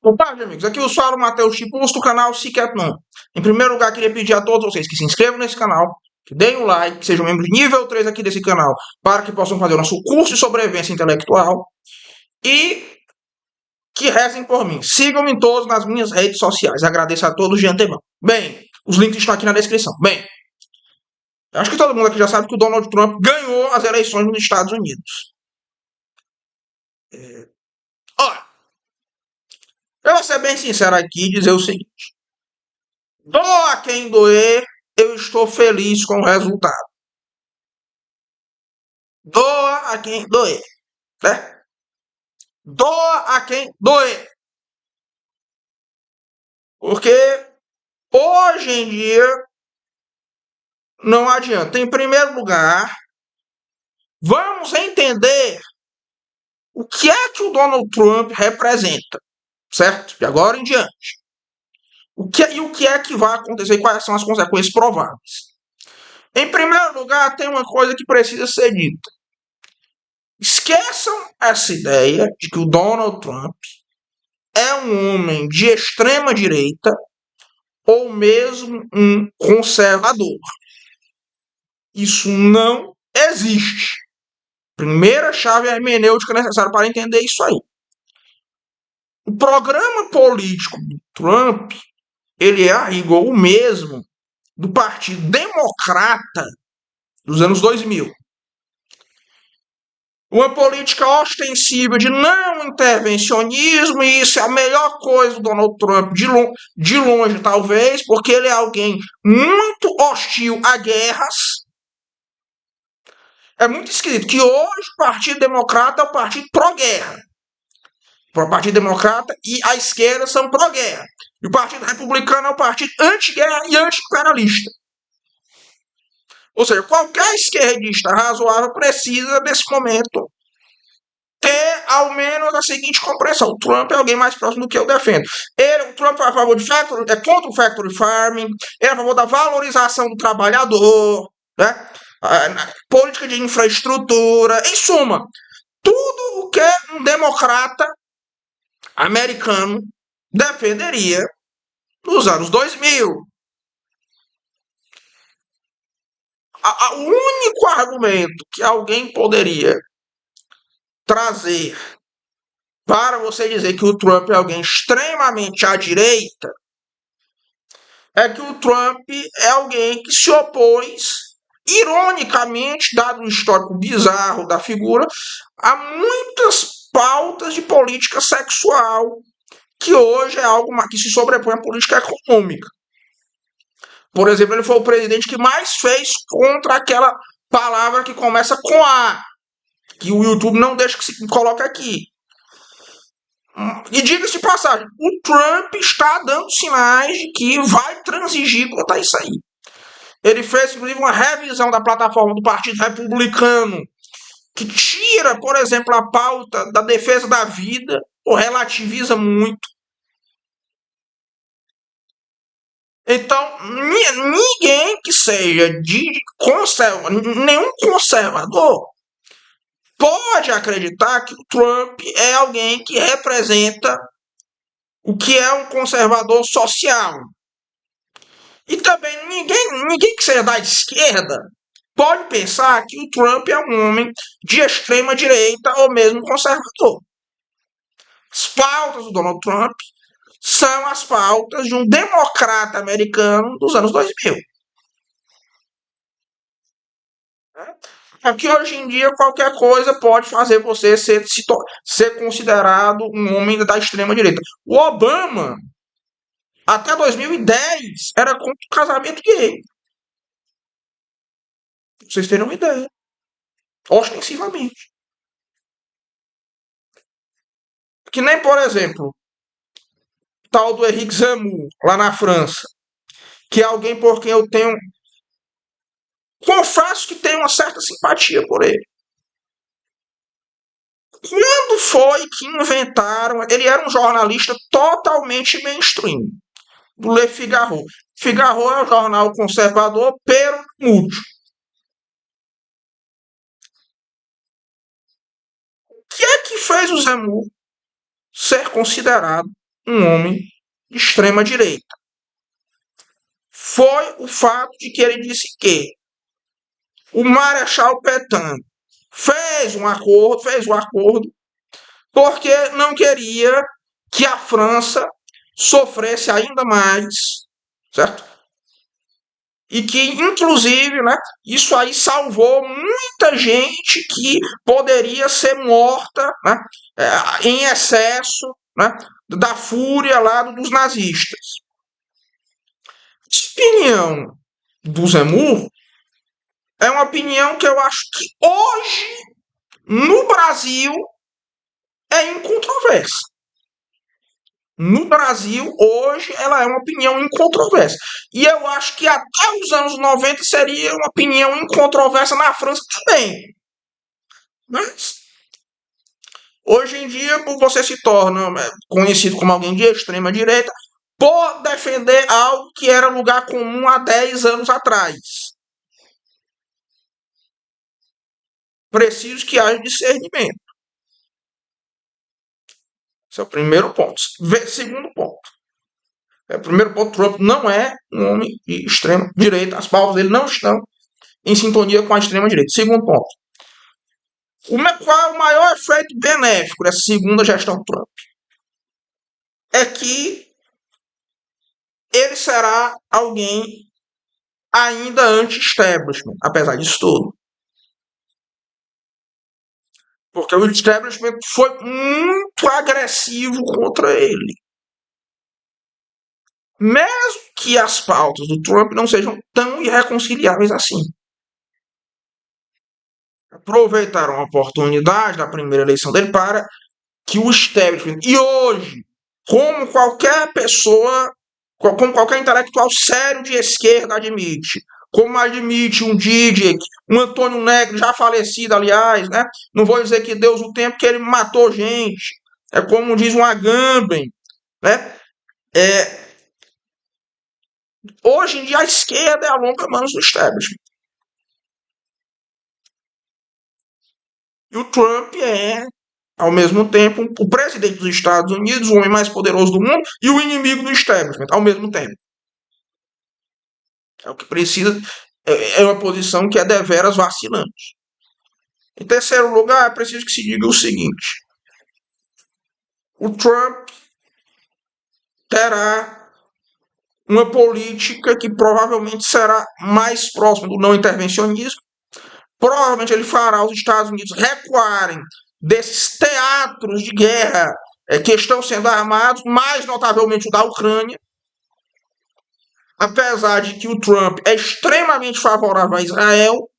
Boa tarde, amigos. Aqui eu falo Matheus Chipus do canal Cicatnon. Em primeiro lugar, queria pedir a todos vocês que se inscrevam nesse canal, que deem o like, que sejam membros de nível 3 aqui desse canal, para que possam fazer o nosso curso de sobrevivência intelectual e que rezem por mim. Sigam-me em todas nas minhas redes sociais. Agradeço a todos de antemão. Bem, os links estão aqui na descrição. Bem, acho que todo mundo aqui já sabe que o Donald Trump ganhou as eleições nos Estados Unidos. Olha, eu vou ser bem sincero aqui e dizer o seguinte. Doa quem doer, eu estou feliz com o resultado. Doa a quem doer, né? Doa a quem doer. Porque hoje em dia não adianta. Em primeiro lugar, vamos entender o que é que o Donald Trump representa, certo? De agora em diante. O que é que vai acontecer e quais são as consequências prováveis. Em primeiro lugar, tem uma coisa que precisa ser dita. Esqueçam essa ideia de que o Donald Trump é um homem de extrema direita ou mesmo um conservador. Isso não existe. Primeira chave hermenêutica necessária para entender isso aí. O programa político do Trump, ele é a rigor o mesmo do Partido Democrata dos anos 2000. Uma política ostensiva de não intervencionismo, e isso é a melhor coisa do Donald Trump, de longe talvez, porque ele é alguém muito hostil a guerras. É muito esquisito que hoje o Partido Democrata é o partido pró-guerra. O Partido Democrata e a esquerda são pró-guerra. E o Partido Republicano é o partido anti-guerra e anti-imperialista. Ou seja, qualquer esquerdista razoável precisa, nesse momento, ter ao menos a seguinte compreensão. O Trump é alguém mais próximo do que eu defendo. O Trump é a favor é contra o factory farming, ele é a favor da valorização do trabalhador, né? Política de infraestrutura, em suma, tudo o que um democrata americano defenderia nos anos 2000. O único argumento que alguém poderia trazer para você dizer que o Trump é alguém extremamente à direita é que o Trump é alguém que se opôs, ironicamente, dado o histórico bizarro da figura, a muitas pautas de política sexual, que hoje é algo que se sobrepõe à política econômica. Por exemplo, ele foi o presidente que mais fez contra aquela palavra que começa com A, que o YouTube não deixa que se coloque aqui. E diga-se de passagem, o Trump está dando sinais de que vai transigir contra isso aí. Ele fez, inclusive, uma revisão da plataforma do Partido Republicano, que tira, por exemplo, a pauta da defesa da vida, ou relativiza muito. Então, ninguém que seja nenhum conservador pode acreditar que o Trump é alguém que representa o que é um conservador social. E também ninguém que seja da esquerda pode pensar que o Trump é um homem de extrema direita ou mesmo conservador. As pautas do Donald Trump são as pautas de um democrata americano dos anos 2000. Aqui hoje em dia qualquer coisa pode fazer você ser considerado um homem da extrema direita. O Obama, até 2010, era contra o casamento gay. Pra vocês terem uma ideia. Ostensivamente. Que nem, por exemplo, tal do Henrique Zemmour, lá na França, que é alguém por quem eu tenho... Confesso que tenho uma certa simpatia por ele. Quando foi que inventaram... Ele era um jornalista totalmente mainstream, do Le Figaro. Figaro é um jornal conservador, pero mútil. O que é que fez o Zemmour ser considerado um homem de extrema direita. Foi o fato de que ele disse que o Marechal Petain fez um acordo porque não queria que a França sofresse ainda mais, certo? E que, inclusive, né, isso aí salvou muita gente que poderia ser morta, né, em excesso, né, da fúria lá dos nazistas. A opinião do Zemmour é uma opinião que eu acho que hoje, no Brasil, é incontroversa. No Brasil, hoje, ela é uma opinião incontroversa. E eu acho que até os anos 90 seria uma opinião incontroversa na França também. Mas, hoje em dia, você se torna conhecido como alguém de extrema direita por defender algo que era lugar comum há 10 anos atrás. Preciso que haja discernimento. Esse é o primeiro ponto. Segundo ponto. Primeiro ponto, Trump não é um homem de extrema direita. As pautas dele não estão em sintonia com a extrema direita. Segundo ponto. Qual é o maior efeito benéfico dessa segunda gestão Trump? É que ele será alguém ainda anti-establishment, apesar disso tudo. Porque o establishment foi muito agressivo contra ele. Mesmo que as pautas do Trump não sejam tão irreconciliáveis assim. Aproveitaram a oportunidade da primeira eleição dele para que o establishment, e hoje, como qualquer pessoa, como qualquer intelectual sério de esquerda admite, como admite um Zizek, um Antônio Negri, já falecido, aliás, né? Não vou dizer que Deus o tempo que ele matou gente. É como diz um Agamben, né? Hoje em dia a esquerda é a longa mão do establishment. E o Trump é, ao mesmo tempo, o presidente dos Estados Unidos, o homem mais poderoso do mundo, e o inimigo do establishment, ao mesmo tempo. É o que precisa, é uma posição que é deveras vacilante. Em terceiro lugar, é preciso que se diga o seguinte: o Trump terá uma política que provavelmente será mais próxima do não intervencionismo. Provavelmente ele fará os Estados Unidos recuarem desses teatros de guerra que estão sendo armados, mais notavelmente o da Ucrânia. Apesar de que o Trump é extremamente favorável a Israel,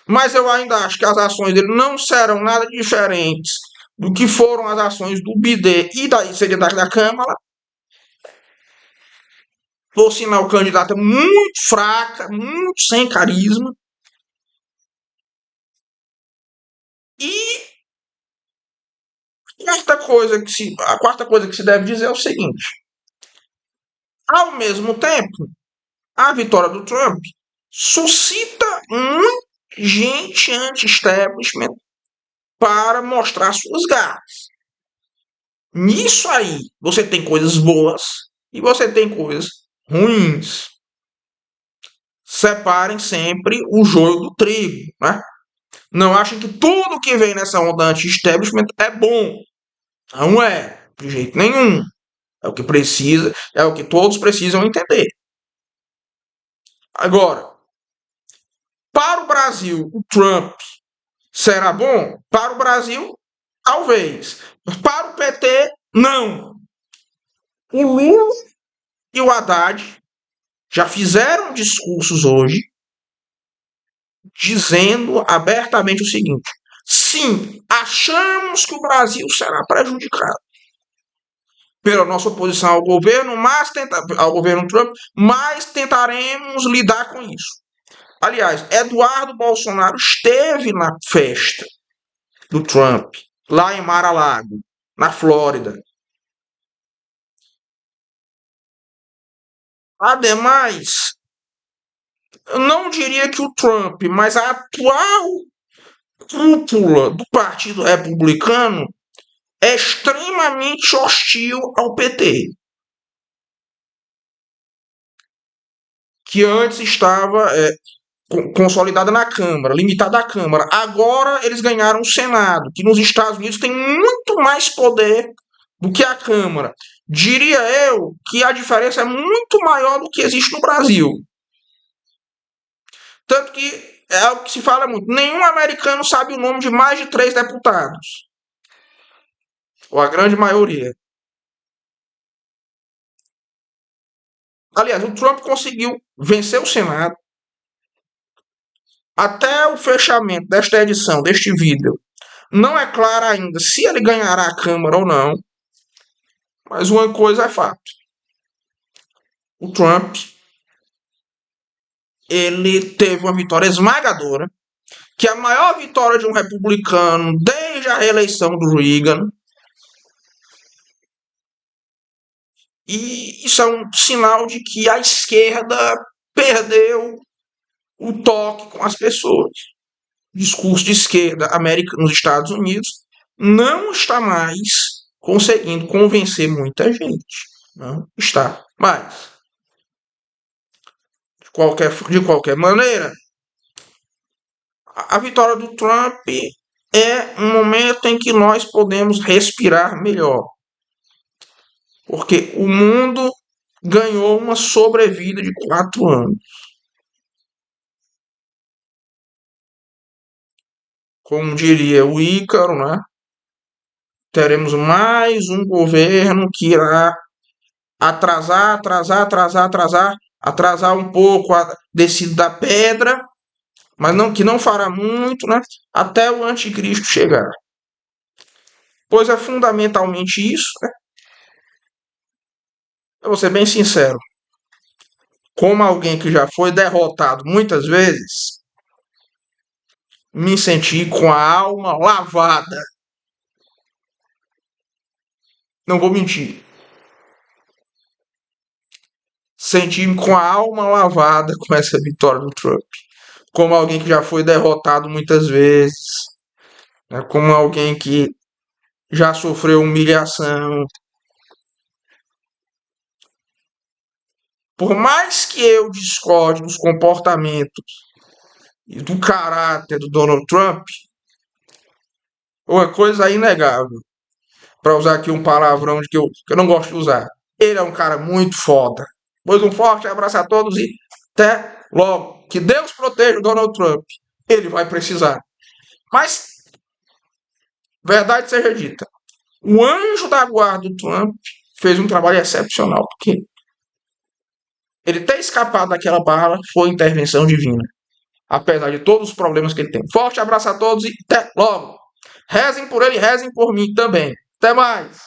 mas eu ainda acho que as ações dele não serão nada diferentes do que foram as ações do Biden e da secretária da Câmara. Por sinal, o candidato é muito fraca, muito sem carisma. E a quarta coisa que se deve dizer é o seguinte: ao mesmo tempo, a vitória do Trump suscita muita gente anti-establishment para mostrar suas garras. Nisso aí, você tem coisas boas e você tem coisas ruins. Separem sempre o joio do trigo, né? Não achem que tudo que vem nessa onda anti-establishment é bom. Não é, de jeito nenhum. É o que precisa, é o que todos precisam entender. Agora, para o Brasil, o Trump será bom? Para o Brasil, talvez. Para o PT, não. O Lula e o Haddad já fizeram discursos hoje dizendo abertamente o seguinte: sim, achamos que o Brasil será prejudicado pela nossa oposição ao governo, ao governo Trump, mas tentaremos lidar com isso. Aliás, Eduardo Bolsonaro esteve na festa do Trump, lá em Mar-a-Lago, na Flórida. Ademais, eu não diria que o Trump, mas a atual cúpula do Partido Republicano é extremamente hostil ao PT, que antes estava consolidada na Câmara, limitada à Câmara. Agora eles ganharam o Senado, que nos Estados Unidos tem muito mais poder do que a Câmara. Diria eu que a diferença é muito maior do que existe no Brasil. Tanto que é algo que se fala muito. Nenhum americano sabe o nome de mais de 3 deputados. Ou a grande maioria. Aliás, o Trump conseguiu vencer o Senado. Até o fechamento desta edição, deste vídeo, não é claro ainda se ele ganhará a Câmara ou não. Mas uma coisa é fato. O Trump, ele teve uma vitória esmagadora, que é a maior vitória de um republicano desde a reeleição do Reagan. E isso é um sinal de que a esquerda perdeu o toque com as pessoas. O discurso de esquerda nos Estados Unidos não está mais conseguindo convencer muita gente. Não está mais. De qualquer maneira, a vitória do Trump é um momento em que nós podemos respirar melhor. Porque o mundo ganhou uma sobrevida de 4 anos. Como diria o Ícaro, né? Teremos mais um governo que irá atrasar um pouco a descida da pedra, mas não, que não fará muito, né? Até o anticristo chegar. Pois é fundamentalmente isso, né? Eu vou ser bem sincero. Como alguém que já foi derrotado muitas vezes, me senti com a alma lavada. Não vou mentir. Senti-me com a alma lavada com essa vitória do Trump. Como alguém que já foi derrotado muitas vezes, né? Como alguém que já sofreu humilhação. Por mais que eu discorde dos comportamentos e do caráter do Donald Trump, uma coisa é inegável, para usar aqui um palavrão que eu não gosto de usar. Ele é um cara muito foda. Pois um forte abraço a todos e até logo. Que Deus proteja o Donald Trump. Ele vai precisar. Mas, verdade seja dita, o anjo da guarda do Trump fez um trabalho excepcional, porque ele ter escapado daquela bala foi intervenção divina. Apesar de todos os problemas que ele tem. Forte abraço a todos e até logo. Rezem por ele, rezem por mim também. Até mais.